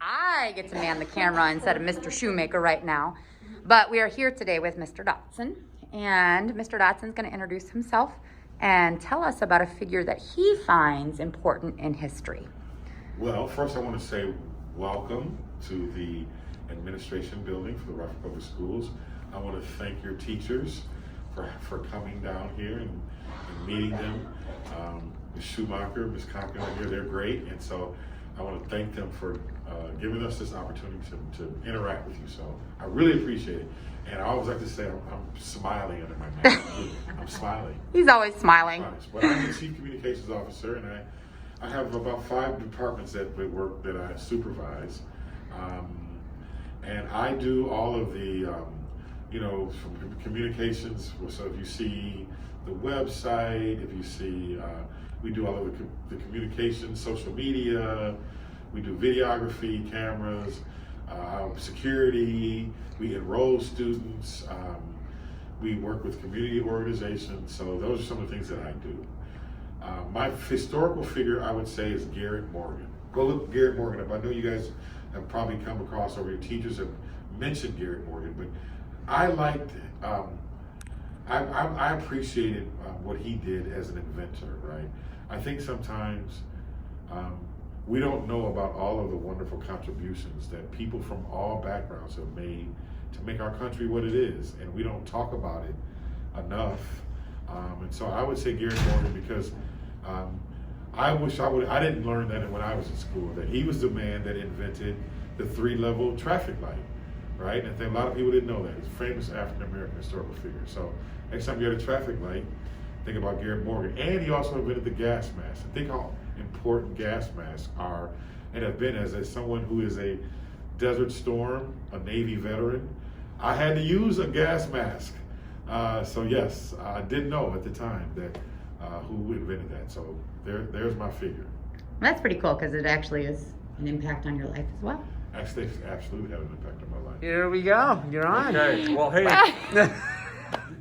I get to man the camera instead of Mr. Shumaker right now. But we are here today with Mr. Dotson. And Mr. Dotson's going to introduce himself and tell us about a figure that he finds important in history. Well, first I want to say welcome to the administration building for the Rockford Public Schools. I want to thank your teachers for coming down here and meeting them. Ms. Shumaker, Ms. Compton are here, they're great. And so I want to thank them for giving us this opportunity to interact with you. So I really appreciate it. And I always like to say I'm smiling under my mask. I'm smiling. He's always smiling. But I'm the Chief Communications Officer, and I have about 5 departments that I supervise. And I do all of the, from communications. So if you see the website, if you see, we do all of the communications, social media, we do videography, cameras, security, we enroll students, we work with community organizations. So those are some of the things that I do. My historical figure, I would say, is Garrett Morgan. Go look Garrett Morgan up. I know you guys have probably come across, or your teachers have mentioned Garrett Morgan, but I liked, I appreciated what he did as an inventor, right? I think sometimes we don't know about all of the wonderful contributions that people from all backgrounds have made to make our country what it is, and we don't talk about it enough. And so I would say Garrett Morgan, because I didn't learn that when I was in school, that he was the man that invented the 3-level traffic light, right? And I think a lot of people didn't know that. He's a famous African-American historical figure. So next time you're at a traffic light, think about Garrett Morgan. And he also invented the gas mask. Think how important gas masks are and have been. As someone who is a Desert Storm, a Navy veteran, I had to use a gas mask. So yes, I didn't know at the time that who invented that. So there's my figure. That's pretty cool because it actually is an impact on your life as well. Actually, it's absolutely had an impact on my life. Here we go. You're on. Okay. Well, hey.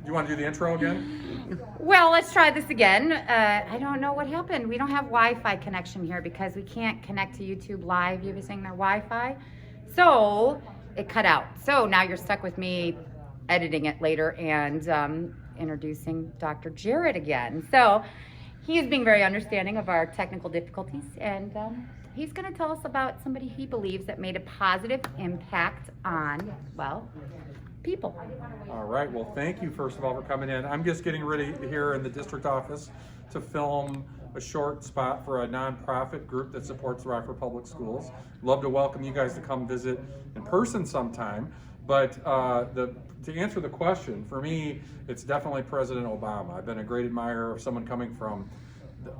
You want to do the intro again? Well, let's try this again. I don't know what happened. We don't have Wi-Fi connection here because we can't connect to YouTube Live using their Wi-Fi. So it cut out. So now you're stuck with me editing it later and introducing Dr. Jarrett again. So he is being very understanding of our technical difficulties, and he's going to tell us about somebody he believes that made a positive impact on, well, people. All right. Well, thank you, first of all, for coming in. I'm just getting ready here in the district office to film a short spot for a nonprofit group that supports the Rockford Public Schools. Love to welcome you guys to come visit in person sometime. But to answer the question, for me, it's definitely President Obama. I've been a great admirer of someone coming from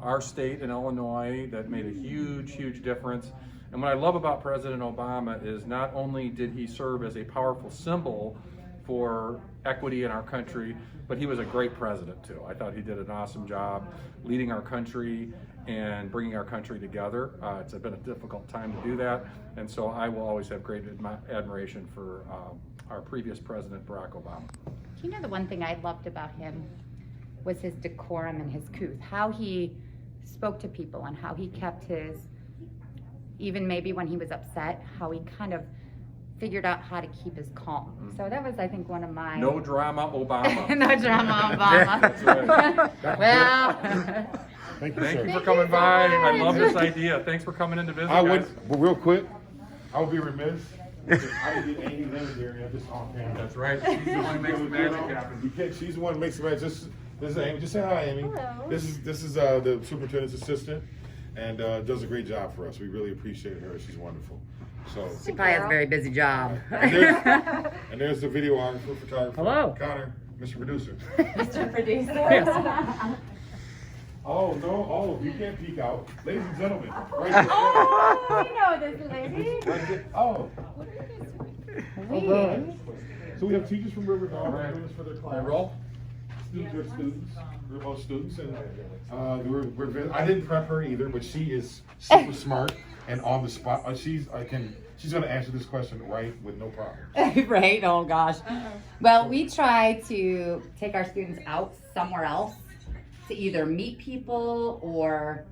our state in Illinois that made a huge, huge difference. And what I love about President Obama is not only did he serve as a powerful symbol for equity in our country, but he was a great president too. I thought he did an awesome job leading our country and bringing our country together. It's been a difficult time to do that, and so I will always have great admiration for our previous president, Barack Obama. You know, the one thing I loved about him was his decorum and his couth, how he spoke to people and how he kept his, even maybe when he was upset, how he kind of figured out how to keep his calm. So that was, I think, one of my... No drama, Obama. No drama, Obama. That's right. Well... Thank you, Thank sir. you for coming by. I love this idea. Thanks for coming in to visit, I guys. would, well, real quick, I would be remiss if I didn't get Amy Leonard here and just on camera. That's right. She's the one who makes the magic happen. You can't, she's the one who makes the magic. This is Amy. Just say hi, Amy. Hello. This is the superintendent's assistant, and does a great job for us. We really appreciate her. She's wonderful. So She probably has a very busy job. and there's the videographer, photographer. Hello. Connor, Mr. Producer. Mr. Producer. Oh no! Oh, you can't peek out, ladies and gentlemen. Right there. Oh, we know this lady. Right there. Oh. We. So we have teachers from Riverdahl Right. doing this for their Can I class. roll? Students, we're both students, and I didn't prep her either, but she is super smart and on the spot. She's gonna answer this question right with no problem. Right? Oh gosh. Well, we try to take our students out somewhere else to either meet people or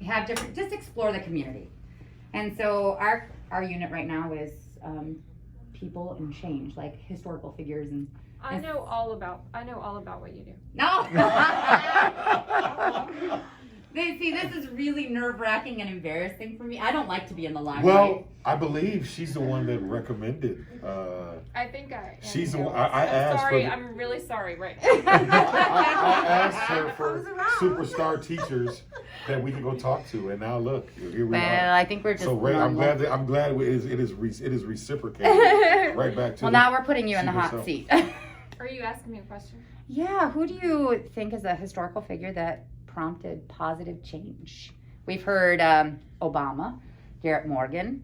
have different, just explore the community. And so our unit right now is people and change, like historical figures and. I know all about what you do. No. See, this is really nerve-wracking and embarrassing for me. I don't like to be in the limelight. Well, I believe she's the one that recommended. I think I. She's the am one. I asked sorry. her. I'm really sorry. Right. I asked her for superstar teachers that we can go talk to, and now look, here we Well, are. I think we're just. So Ray, I'm normal. glad it is reciprocated. Right back to. Well, now we're putting you in the hot herself. seat. Are you asking me a question? Yeah, who do you think is a historical figure that prompted positive change? We've heard Obama, Garrett Morgan,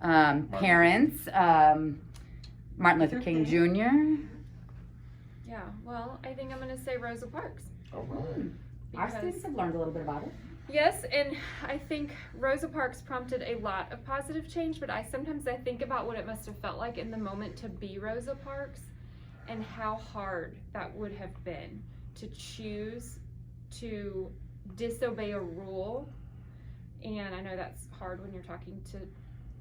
parents, Martin Luther King Jr. Yeah. Well, I think I'm going to say Rosa Parks. All right. Our students have learned a little bit about it. Yes, and I think Rosa Parks prompted a lot of positive change, but sometimes I think about what it must have felt like in the moment to be Rosa Parks and how hard that would have been to choose to disobey a rule. And I know that's hard when you're talking to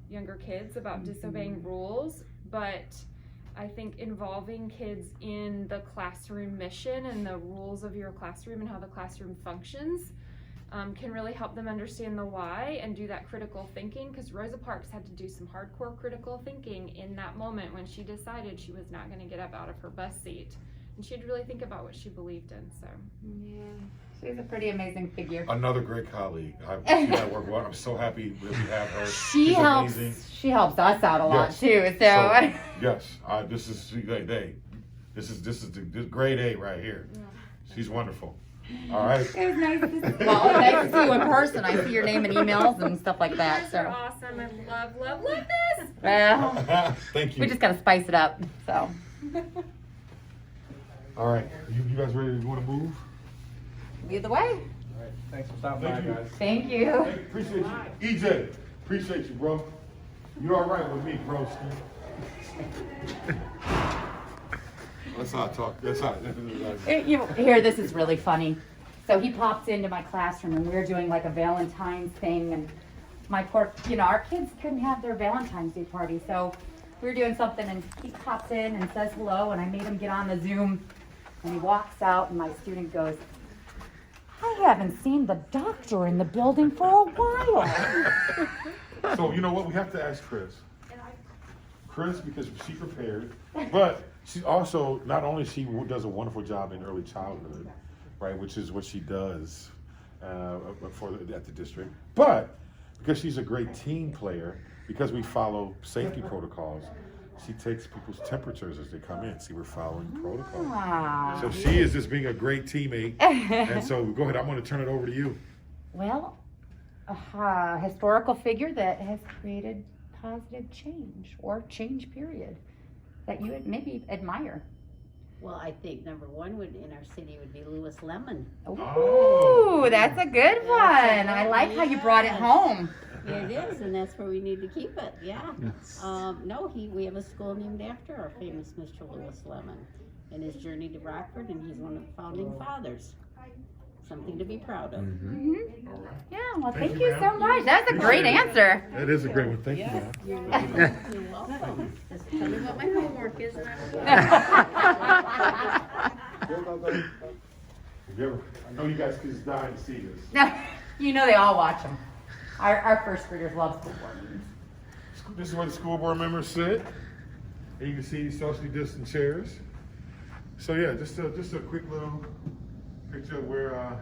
younger kids about disobeying rules, but I think involving kids in the classroom mission and the rules of your classroom and how the classroom functions can really help them understand the why and do that critical thinking, because Rosa Parks had to do some hardcore critical thinking in that moment when she decided she was not going to get up out of her bus seat, and she had to really think about what she believed in. So Yeah, she's a pretty amazing figure. Another great colleague. I work well. I'm so happy that we have her. She She's helps. amazing. She helps us out a lot Yes. too. So, Yes, this is This is the grade A right here. She's wonderful. All right. it was nice to, well, nice to see you in person. I see your name in emails and stuff like you that. guys are So, awesome. I love this. well, Thank you. we just gotta spice it up. So, All right. You guys ready? You want to move? lead the way. All right, thanks for stopping by, Thank you. guys. Thank you. Appreciate you. EJ, appreciate you, bro. You all right with me, bro? That's how I talk. That's how. Here, this is really funny. So he popped into my classroom and we were doing like a Valentine's thing, and my poor, our kids couldn't have their Valentine's Day party. So we were doing something and he pops in and says hello, and I made him get on the Zoom, and he walks out and my student goes, I haven't seen the doctor in the building for a while. So you know what? We have to ask Chris. Chris, because she prepared, but she also, not only she does a wonderful job in early childhood, right, which is what she does at the district, but because she's a great team player, because we follow safety protocols, she takes people's temperatures as they come in. See, we're following protocol. Ah. So she is just being a great teammate. And so go ahead, I'm going to turn it over to you. Well, a historical figure that has created positive change or change period that you would maybe admire. Well, I think number one would in our city would be Lewis Lemon. Ooh, that's a good one. I like how you brought it home. It is, and that's where we need to keep it. Yeah. We have a school named after our famous Mr. Lewis Lemon, and his journey to Rockford, and he's one of the founding fathers. Something to be proud of. Mm-hmm. Yeah, well, thank Thank you you, so ma'am. much. That's a great answer. That is a great one. Thank you, Yes, man. you're welcome. You're welcome. Just tell me what my homework is, and I I know you guys kids dying to see this. No, they all watch them. Our first graders love school board meetings. This is where the school board members sit. And you can see socially distant chairs. So yeah, just a quick little picture of where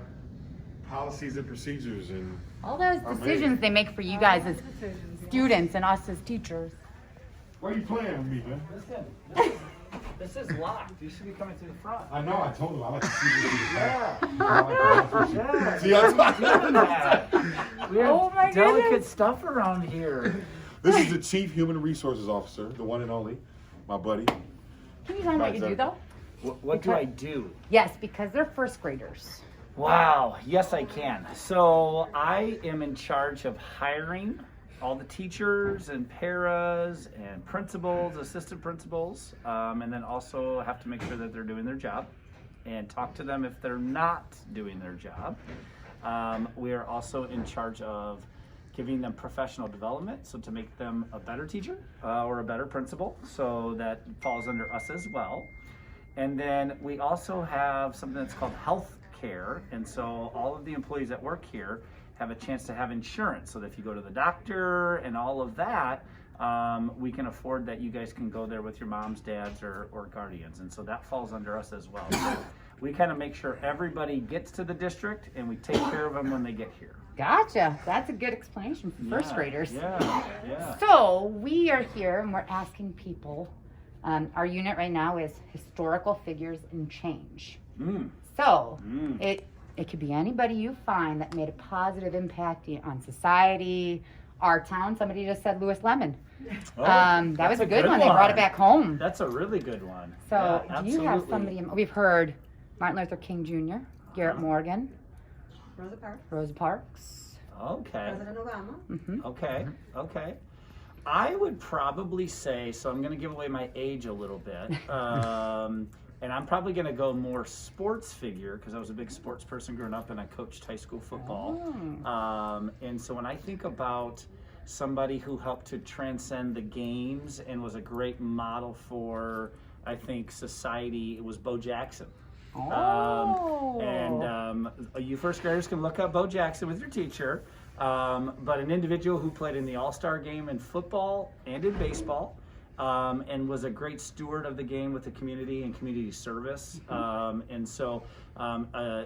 policies and procedures and All those Amazing. decisions they make for you guys as students and us as teachers. why are you playing with me, man? Listen, this is locked. You should be coming to the front. I know, I told him I like to see this. Yeah. Yeah. See, I told Doing that. We have Oh my delicate goodness. stuff around here. This is the Chief Human Resources Officer, the one and only, my buddy. Can you tell them what you do though? What do I do? Yes, because they're first graders. Wow. Yes, I can. So I am in charge of hiring all the teachers and paras and principals, assistant principals, and then also have to make sure that they're doing their job and talk to them if they're not doing their job. We are also in charge of giving them professional development, so to make them a better teacher or a better principal, so that falls under us as well. And then we also have something that's called health care, and so all of the employees that work here have a chance to have insurance, so that if you go to the doctor and all of that, we can afford that you guys can go there with your moms, dads, or guardians, and so that falls under us as well. So we kind of make sure everybody gets to the district, and we take care of them when they get here. Gotcha. That's a good explanation for first graders. Yeah. So we are here and we're asking people. Our unit right now is historical figures and change. So it could be anybody you find that made a positive impact on society, our town. Somebody just said Lewis Lemon. That was a good one. They brought it back home. That's a really good one. So yeah, do you have somebody? We've heard Martin Luther King Jr., Garrett Morgan, Rosa Parks. Okay. President Obama. Okay. I would probably say, so I'm going to give away my age a little bit, and I'm probably going to go more sports figure, because I was a big sports person growing up and I coached high school football. And so when I think about somebody who helped to transcend the games and was a great model for, I think, society, it was Bo Jackson. You first graders can look up Bo Jackson with your teacher, but an individual who played in the All-Star game in football and in baseball, and was a great steward of the game with the community and community service. And so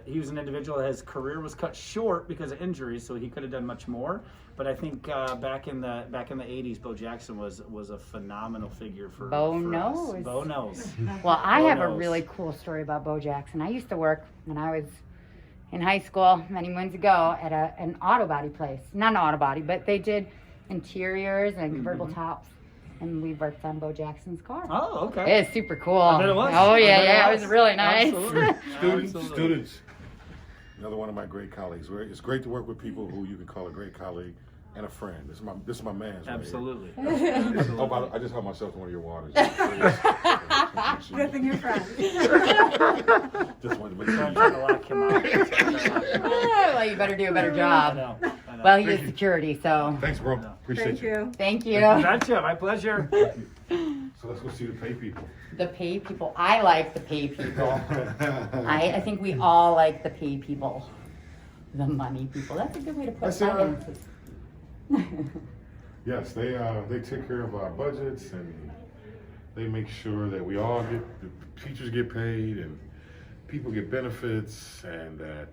he was an individual, his career was cut short because of injuries, so he could have done much more. But I think back in the 80s, Bo Jackson was a phenomenal figure for Bo us. knows. Bo knows. Well, I Bo have a knows. really cool story about Bo Jackson. I used to work when I was in high school many moons ago at an auto body place. Not an auto body, but they did interiors and convertible tops. And we worked on Bo Jackson's car. Oh, okay. It is super cool. I bet it was. Oh, I bet yeah, it it was really nice. Absolutely. Students, another one of my great colleagues. It's great to work with people who you can call a great colleague and a friend. This is my man. Absolutely. I just helped myself to one of your waters. Good thing you're friends. Just wanted to make I'm sure. trying to lock him out. Well, you better do a better I job. know. Well, he is security, so Thanks, bro. Appreciate Thank you. thank you. Gotcha. My pleasure. So let's go see the pay people. The pay people. I like the pay people. I think we all like the pay people. The money people. That's a good way to put That's all right. finances. Yes, they take care of our budgets, and they make sure that we all the teachers get paid and people get benefits, and that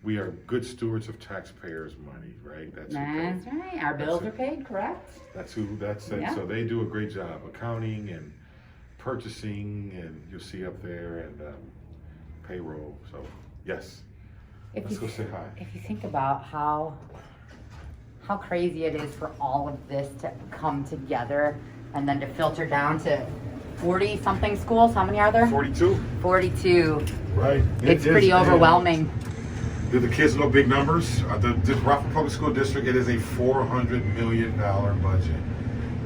we are good stewards of taxpayers' money, right? That's That's right. Our bills are paid, correct? That's it. Yeah. So they do a great job, accounting and purchasing, and you'll see up there, and payroll. So yes, let's go say hi. If you think about how crazy it is for all of this to come together and then to filter down to 40 something schools. How many are there? 42. 42. Right. It's pretty overwhelming. Do the kids know big numbers? The Rockford Public School District, it is a $400 million budget.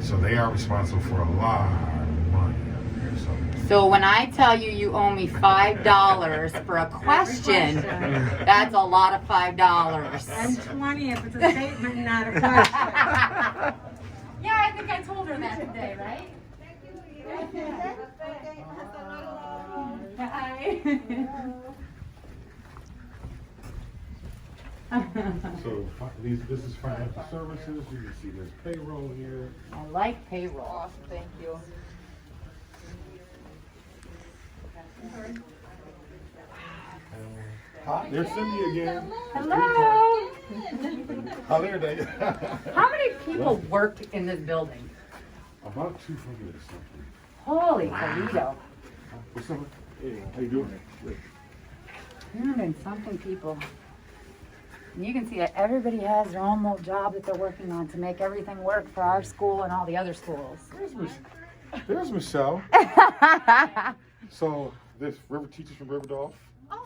So they are responsible for a lot of money up there. So when I tell you you owe me $5 for a question, that's a lot of $5. And 20 if it's a statement, not a question. Yeah, I think I told her that today, right? Hi. So this is financial services. You can see there's payroll here. I like payroll. Awesome, thank you. Hi, there's Cindy again. Hello. How there they? How many people worked in this building? About 200 or something. Holy Toledo. What's up? Hey, how you doing? 200 and something people. And you can see that everybody has their own little job that they're working on to make everything work for our school and all the other schools. There's Michelle. So there's teachers from Riverdahl,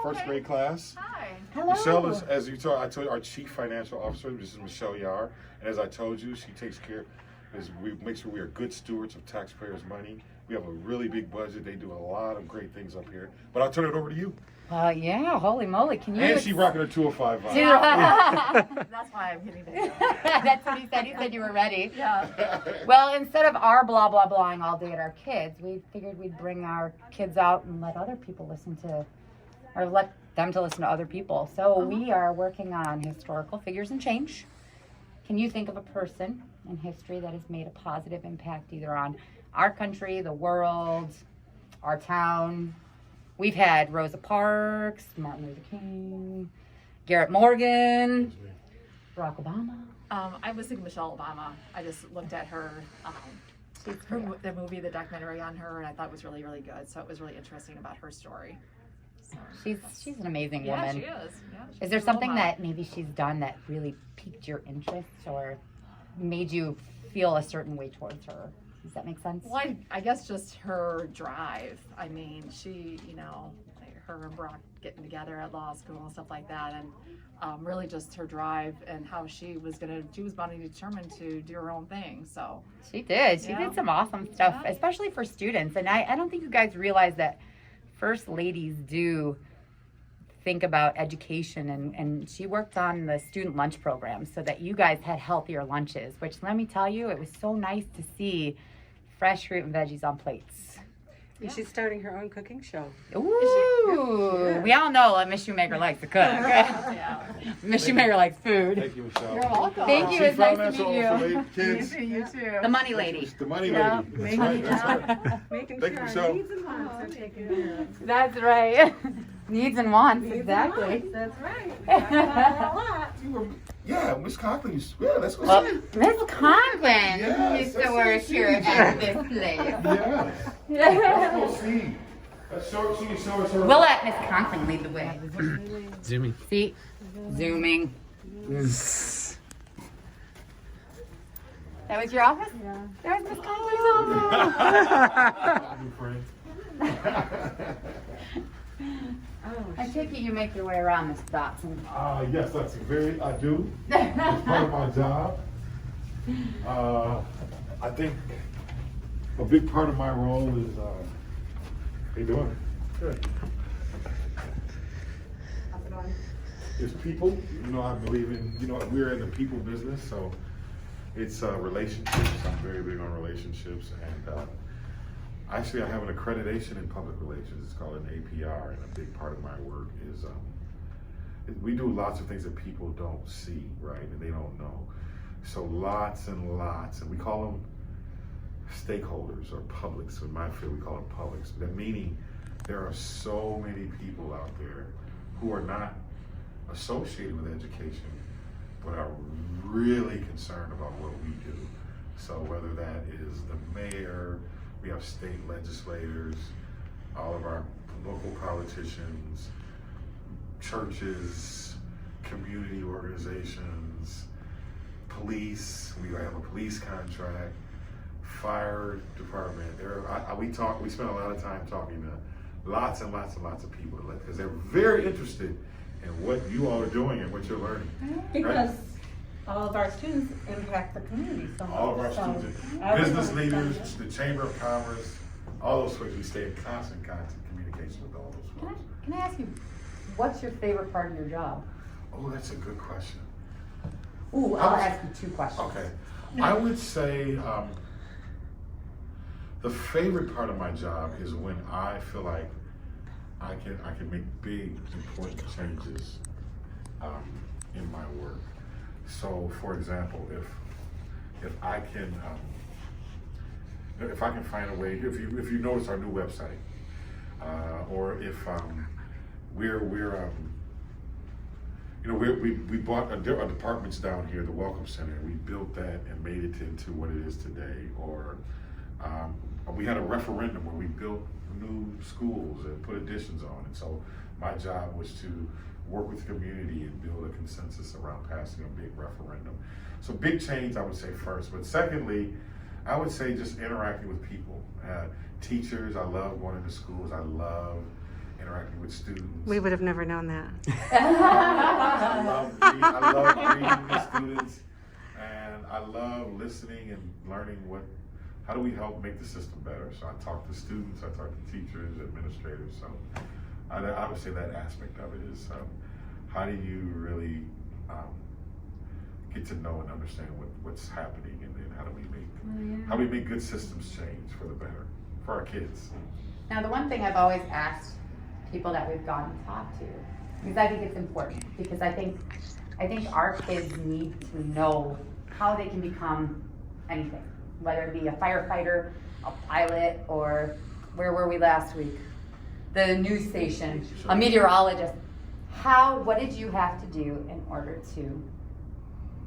first grade class. Hi. Hello. Michelle is, as you told, I told you, our chief financial officer. This is Michelle Yar, and as I told you, she takes care. is we make sure we are good stewards of taxpayers' money. We have a really big budget. They do a lot of great things up here. But I'll turn it over to you. Yeah, holy moly. Can you? And she rocking her 205 vibe. That's why I'm getting this. That's what he said. He said you were ready. Yeah. Well, instead of our blah, blah, blahing all day at our kids, we figured we'd bring our kids out and let other people listen to, or let them to listen to other people. So we are working on historical figures and change. Can you think of a person in history that has made a positive impact either on our country, the world, our town? We've had Rosa Parks, Martin Luther King, Garrett Morgan, Barack Obama. I was thinking Michelle Obama. I just looked at her, the movie, the documentary on her, and I thought it was really, really good. So it was really interesting about her story. So, She's an amazing yeah, woman. she is. Yeah, she's Is there a role something model. that maybe she's done that really piqued your interest or made you feel a certain way towards her? Does that make sense? Well, I guess just her drive. I mean, she, her and Brock getting together at law school and stuff like that, and really just her drive and how she was wanting to determine to do her own thing. So She did. She Yeah. did some awesome stuff, Yeah. especially for students. And I don't think you guys realize that first ladies do think about education, and she worked on the student lunch program so that you guys had healthier lunches, which let me tell you, it was so nice to see fresh fruit and veggies on plates. And she's starting her own cooking show. Ooh, we all know Miss Shumaker likes to cook. yeah. Miss Shumaker likes food. Thank you, Michelle. You're welcome. Thank you. She's It's nice from to that meet also, you. kids. You too. The money lady. The money Yeah. lady. That's right. That's right. Making Thank you, sure Michelle. our needs and wants are taken care of. That's right. Needs and wants, Needs and exactly. wants, that's right. Got that a lot. You were- Yeah, Miss Conklin. Yeah, let's go Well, see. Miss Conklin Yes, used to that's work so here sweet. at this place. Yes. Let's go see. Let's show she can show us her. We'll let Miss Conklin lead the way. Zooming. See? Zooming. That was your office? Yeah. That was Miss Conklin's office. New friend. I take it you make your way around Miss Dotson. Yes, that's I do. It's part of my job. I think a big part of my role is, how you doing? Good. Is people. I believe in, we're in the people business, so it's relationships. I'm very big on relationships, and actually I have an accreditation in public relations. It's called an APR, and a big part of my work is we do lots of things that people don't see, right, and they don't know. So lots and lots, and we call them stakeholders or publics. In my field, we call them publics. That meaning there are so many people out there who are not associated with education, but are really concerned about what we do. So whether that is the mayor, we have state legislators, all of our local politicians, churches, community organizations, police. We have a police contract, fire department. We spend a lot of time talking to lots and lots and lots of people because they're very interested in what you all are doing and what you're learning. Because all of our students impact the community so much. All of our So students, everyone business is leaders, benefiting. the Chamber of Commerce, all those folks, we stay in constant communication with all those folks. Can I ask you, what's your favorite part of your job? Oh, that's a good question. Ooh, I'll ask you 2 questions. Okay, I would say the favorite part of my job is when I feel like I can make big, important changes in my work. So, for example, if I can find a way, if you notice our new website, or if we bought a departments down here, the Welcome Center. We built that and made it into what it is today. Or we had a referendum where we built new schools and put additions on. And so my job was to work with the community and build a consensus around passing a big referendum. So big change, I would say first. But secondly, I would say just interacting with people. Teachers, I love going into schools. I love interacting with students. We would have never known that. I love reading with students, and I love listening and learning how do we help make the system better. So I talk to students, I talk to teachers, administrators. So I would say that aspect of it is how do you really get to know and understand what's happening, and then how do we make good systems change for the better for our kids. Now, the one thing I've always asked people that we've gone and talked to, because I think it's important, because I think our kids need to know how they can become anything, whether it be a firefighter, a pilot, or where were we last week? The news station, a meteorologist. What did you have to do in order to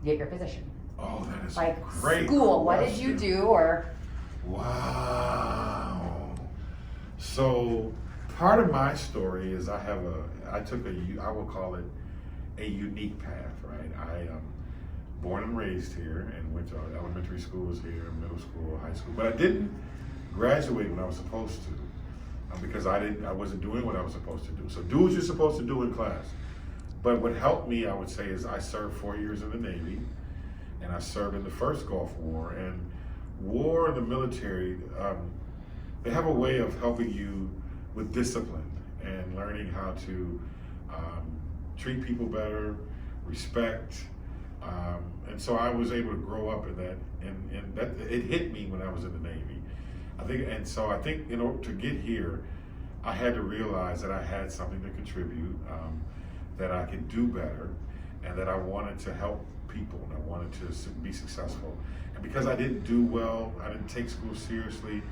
get your position? Oh, that is like a great school. question. What did you do? Or wow. So part of my story is I will call it a unique path, right? I am born and raised here and went to elementary schools here, middle school, high school, but I didn't graduate when I was supposed to because I wasn't doing what I was supposed to do. So do what you're supposed to do in class. But what helped me, I would say, is I served 4 years in the Navy, and I served in the first Gulf War. And war in the military, they have a way of helping you with discipline and learning how to treat people better, respect. And so I was able to grow up in that, and that it hit me when I was in the Navy. I think in order to get here, I had to realize that I had something to contribute, that I could do better, and that I wanted to help people, and I wanted to be successful. And because I didn't do well, I didn't take school seriously,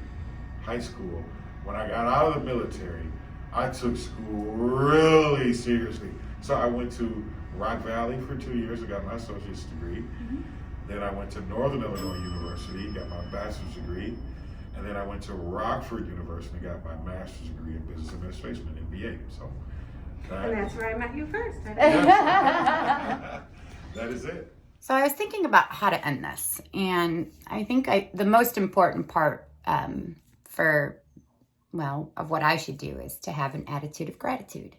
high school, when I got out of the military, I took school really seriously. So I went to Rock Valley for 2 years, I got my associate's degree. Then I went to Northern Illinois University, got my bachelor's degree. And then I went to Rockford University, got my master's degree in business administration and MBA. So And that's where I met you first. Right? That is it. So I was thinking about how to end this, and I think the most important part of what I should do is to have an attitude of gratitude,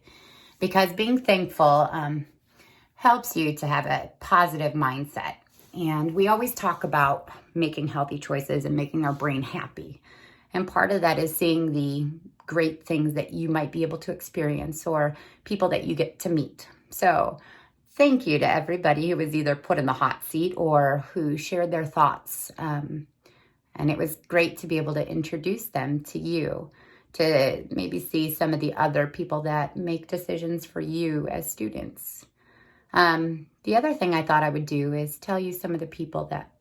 because being thankful helps you to have a positive mindset. And we always talk about making healthy choices and making our brain happy. And part of that is seeing the great things that you might be able to experience or people that you get to meet. So thank you to everybody who was either put in the hot seat or who shared their thoughts. And it was great to be able to introduce them to you, to maybe see some of the other people that make decisions for you as students. The other thing I thought I would do is tell you some of the people that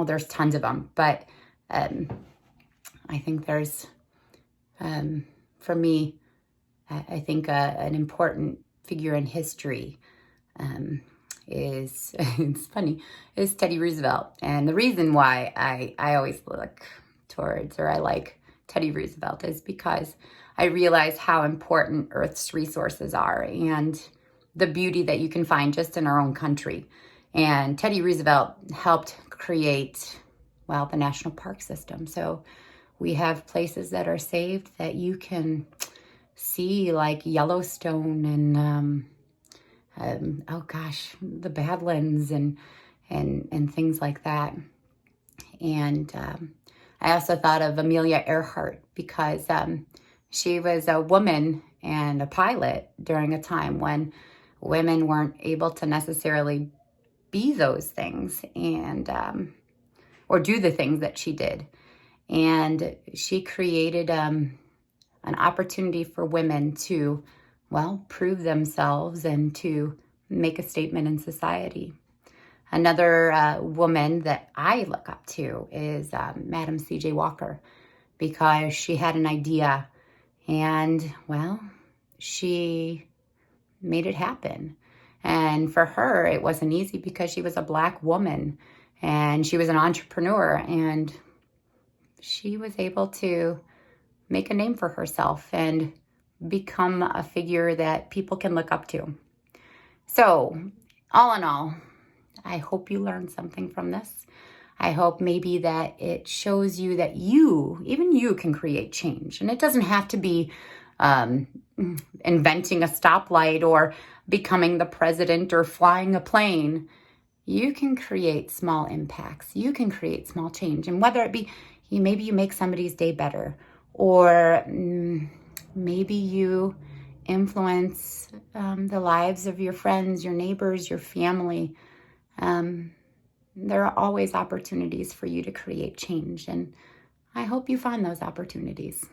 there's tons of them, but I think there's, for me, I think an important figure in history is, it's funny, is Teddy Roosevelt. And the reason why I always look towards, or I like Teddy Roosevelt, is because I realize how important Earth's resources are and the beauty that you can find just in our own country. And Teddy Roosevelt helped create, the national park system. So we have places that are saved that you can see, like Yellowstone and, the Badlands and things like that. And I also thought of Amelia Earhart, because she was a woman and a pilot during a time when women weren't able to necessarily be those things and or do the things that she did. And she created an opportunity for women to, prove themselves and to make a statement in society. Another woman that I look up to is Madam C.J. Walker, because she had an idea and, she made it happen. And for her, it wasn't easy because she was a Black woman and she was an entrepreneur, and she was able to make a name for herself and become a figure that people can look up to. So, all in all, I hope you learned something from this. I hope maybe that it shows you that even you can create change. And it doesn't have to be inventing a stoplight or becoming the president or flying a plane. you can create small impacts. You can create small change. And whether it be, maybe you make somebody's day better, or maybe you influence the lives of your friends, your neighbors, your family. There are always opportunities for you to create change. And I hope you find those opportunities.